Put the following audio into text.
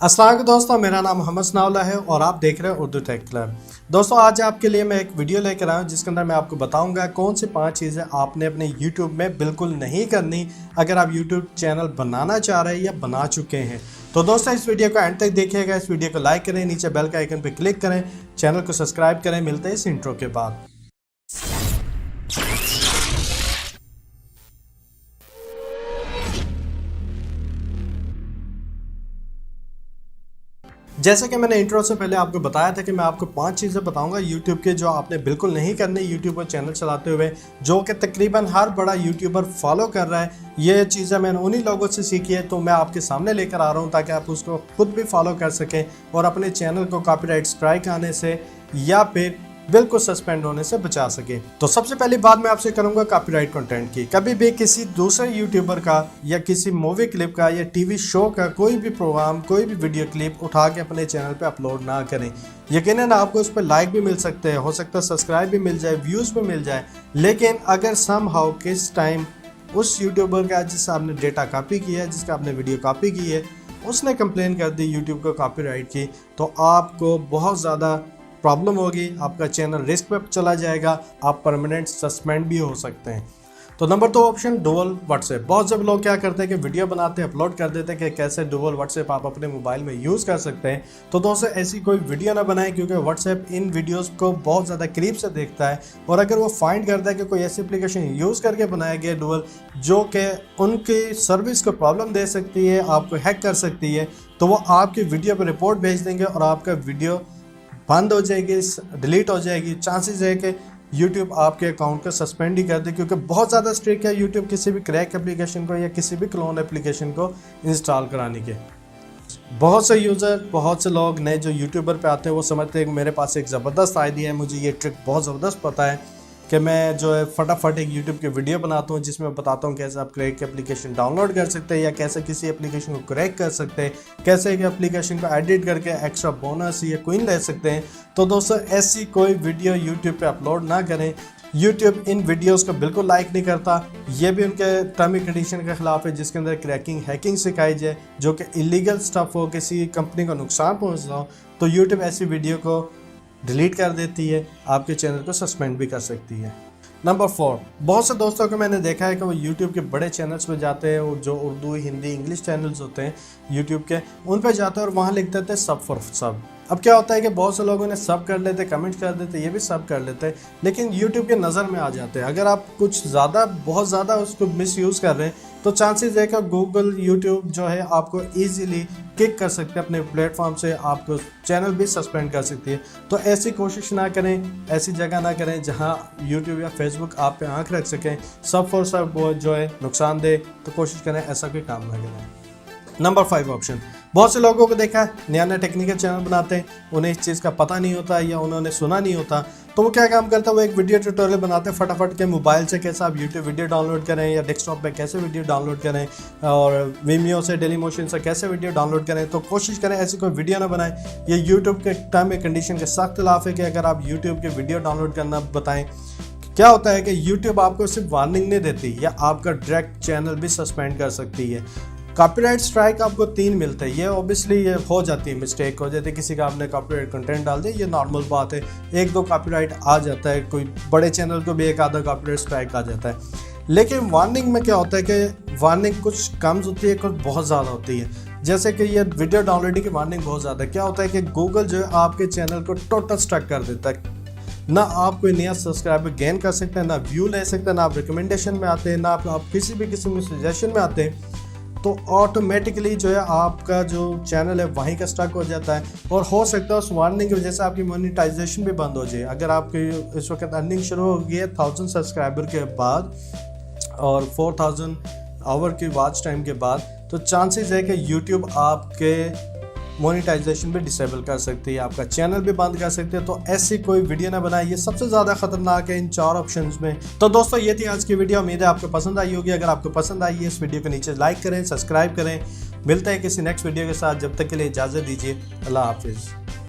अस्सलाम वालेकुम दोस्तों, मेरा नाम मोहम्मद सनाउल्लाह है और आप देख रहे हैं उर्दू टेक क्लब। दोस्तों, आज आपके लिए मैं एक वीडियो लेकर आया हूं जिसके अंदर मैं आपको बताऊंगा कौन सी 5 चीज़ें आपने अपने YouTube में बिल्कुल नहीं करनी अगर आप YouTube चैनल बनाना चाह रहे हैं या बना चुके हैं। तो दोस्तों, इस वीडियो को एंड तक देखिएगा। इस वीडियो को लाइक करें, नीचे बेल के आइकन पर क्लिक करें, चैनल को सब्सक्राइब करें। मिलते हैं इस इंट्रो के बाद। जैसे कि मैंने इंट्रो से पहले आपको बताया था कि मैं आपको 5 चीज़ें बताऊंगा YouTube के जो आपने बिल्कुल नहीं करनी YouTube पर चैनल चलाते हुए, जो कि तकरीबन हर बड़ा यूट्यूबर फॉलो कर रहा है। ये चीज़ें मैंने उन्हीं लोगों से सीखी है, तो मैं आपके सामने लेकर आ रहा हूँ ताकि आप उसको खुद भी फॉलो कर सकें और अपने चैनल को कॉपीराइट स्ट्राइक आने से या फिर बिल्कुल सस्पेंड होने से बचा सके। तो सबसे पहली बात मैं आपसे करूंगा कॉपीराइट कंटेंट की। कभी भी किसी दूसरे यूट्यूबर का या किसी मूवी क्लिप का या टीवी शो का कोई भी प्रोग्राम, कोई भी वीडियो क्लिप उठा के अपने चैनल पे अपलोड ना करें। यकीनन आपको उस पर लाइक भी मिल सकते हैं, हो सकता है सब्सक्राइब भी मिल जाए, व्यूज़ भी मिल जाए, लेकिन अगर समहाउ किस टाइम उस यूट्यूबर का जिससे आपने डेटा कॉपी किया है, जिसका आपने वीडियो कॉपी की है, उसने कंप्लेन कर दी यूट्यूब को कॉपीराइट की, तो आपको बहुत ज़्यादा प्रॉब्लम होगी। आपका चैनल रिस्क पे चला जाएगा, आप परमानेंट सस्पेंड भी हो सकते हैं। तो नंबर 2 ऑप्शन, डुअल व्हाट्सएप। बहुत से लोग क्या करते हैं कि वीडियो बनाते हैं, अपलोड कर देते हैं कि कैसे डुअल व्हाट्सएप आप अपने मोबाइल में यूज़ कर सकते हैं। तो दोस्तों, ऐसी कोई वीडियो ना बनाएं, क्योंकि व्हाट्सएप इन वीडियोस को बहुत ज़्यादा करीब से देखता है और अगर वो फाइंड करता है कि कोई ऐसी एप्लीकेशन यूज़ करके बनाया गया डुअल जो कि उनकी सर्विस को प्रॉब्लम दे सकती है, आपको हैक कर सकती है, तो वो आपकी वीडियो पर रिपोर्ट भेज देंगे और आपका वीडियो बंद हो जाएगी, डिलीट हो जाएगी। चांसेस है कि YouTube आपके अकाउंट को सस्पेंड ही कर दे, क्योंकि बहुत ज़्यादा स्ट्रिक्ट है YouTube किसी भी क्रैक एप्लीकेशन को या किसी भी क्लोन एप्लीकेशन को इंस्टॉल कराने के। बहुत से यूज़र, बहुत से लोग नए जो यूट्यूबर पे आते हैं वो समझते हैं कि मेरे पास एक ज़बरदस्त आइडिया है, मुझे ये ट्रिक बहुत ज़बरदस्त पता है कि मैं जो है फटाफट एक यूट्यूब की वीडियो बनाता हूँ जिसमें बताता हूँ कैसे आप क्रैक एप्लीकेशन डाउनलोड कर सकते हैं या कैसे किसी एप्लीकेशन को क्रैक कर सकते हैं, कैसे एक एप्लीकेशन को एडिट करके एक्स्ट्रा बोनस या कोइन ले सकते हैं। तो दोस्तों, ऐसी कोई वीडियो यूट्यूब पे अपलोड ना करें। यूट्यूब इन वीडियोस को बिल्कुल लाइक नहीं करता। ये भी उनके टर्म एंड कंडीशन के खिलाफ है जिसके अंदर क्रैकिंग, हैकिंग सिखाई जाए, जो कि इलीगल स्टफ हो, किसी कंपनी को नुकसान पहुँचता हो, तो यूट्यूब ऐसी वीडियो को डिलीट कर देती है, आपके चैनल को सस्पेंड भी कर सकती है। नंबर 4, बहुत से दोस्तों को मैंने देखा है कि वो YouTube के बड़े चैनल्स पे जाते हैं, वो जो उर्दू, हिंदी, इंग्लिश चैनल्स होते हैं YouTube के, उन पे जाते हैं और वहाँ लिख देते हैं सब फॉर सब। अब क्या होता है कि बहुत से लोगों ने सब कर लेते, कमेंट कर देते, ये भी सब कर लेते हैं, लेकिन YouTube के नज़र में आ जाते हैं। अगर आप कुछ ज़्यादा, बहुत ज़्यादा उसको मिसयूज़ कर रहे हैं तो चांसेस है कि गूगल, YouTube जो है आपको ईजीली किक कर सकते हैं अपने प्लेटफॉर्म से, आपको चैनल भी सस्पेंड कर सकती है। तो ऐसी कोशिश ना करें, ऐसी जगह ना करें जहां YouTube या Facebook आप पे आंख रख सकें। सब फॉर सब जो है नुकसान दे, तो कोशिश करें ऐसा कोई काम ना करें। नंबर 5 ऑप्शन, बहुत से लोगों को देखा है नया नया टेक्निकल चैनल बनाते हैं, उन्हें इस चीज़ का पता नहीं होता या उन्होंने सुना नहीं होता, तो वो क्या काम करता है, वो एक वीडियो ट्यूटोरियल बनाते हैं फटाफट के मोबाइल से कैसे आप यूट्यूब वीडियो डाउनलोड करें या डेस्कटॉप पे कैसे वीडियो डाउनलोड करें और Vimeo से, डेलीमोशन से कैसे वीडियो डाउनलोड करें। तो कोशिश करें ऐसी कोई वीडियो ना बनाएं। ये यूट्यूब के टर्म एंड कंडीशन के सख्त खिलाफ है कि अगर आप यूट्यूब के वीडियो डाउनलोड करना बताएं। क्या होता है कि यूट्यूब आपको सिर्फ वार्निंग नहीं देती या आपका डायरेक्ट चैनल भी सस्पेंड कर सकती है। कॉपीराइट स्ट्राइक आपको 3 मिलते हैं। ये ऑब्वियसली ये हो जाती है, मिस्टेक हो जाती है, किसी का आपने कॉपीराइट कंटेंट डाल दिया, ये नॉर्मल बात है। 1-2 कॉपीराइट आ जाता है, कोई बड़े चैनल को भी 1-आधा कॉपीराइट स्ट्राइक आ जाता है। लेकिन वार्निंग में क्या होता है कि वार्निंग कुछ कम होती है, कुछ बहुत ज़्यादा होती है। जैसे कि ये वीडियो डाउनलोडिंग की वार्निंग बहुत ज़्यादा है। क्या होता है कि गूगल जो है आपके चैनल को टोटल स्ट्रक कर देता है। ना आप कोई नया सब्सक्राइबर गेन कर सकते हैं, ना व्यू ले सकते हैं, ना आप रिकमेंडेशन में आते हैं, ना आप किसी भी किस्म में सजेशन में आते हैं। तो ऑटोमेटिकली जो है आपका जो चैनल है वहीं का स्टक हो जाता है और हो सकता है उस वार्निंग की वजह से आपकी मोनेटाइजेशन भी बंद हो जाए। अगर आपकी इस वक्त अर्निंग शुरू हो गई है 1000 सब्सक्राइबर के बाद और 4000 आवर की वॉच टाइम के बाद, तो चांसेस है कि YouTube आपके मोनेटाइजेशन भी डिसेबल कर सकती है, आपका चैनल भी बंद कर सकती है। तो ऐसी कोई वीडियो ना बनाए, ये सबसे ज़्यादा खतरनाक है इन 4 ऑप्शंस में। तो दोस्तों, ये थी आज की वीडियो, उम्मीद है आपको पसंद आई होगी। अगर आपको पसंद आई है इस वीडियो को नीचे लाइक करें, सब्सक्राइब करें। मिलते हैं किसी नेक्स्ट वीडियो के साथ, जब तक के लिए इजाज़त दीजिए। अल्लाह हाफिज़।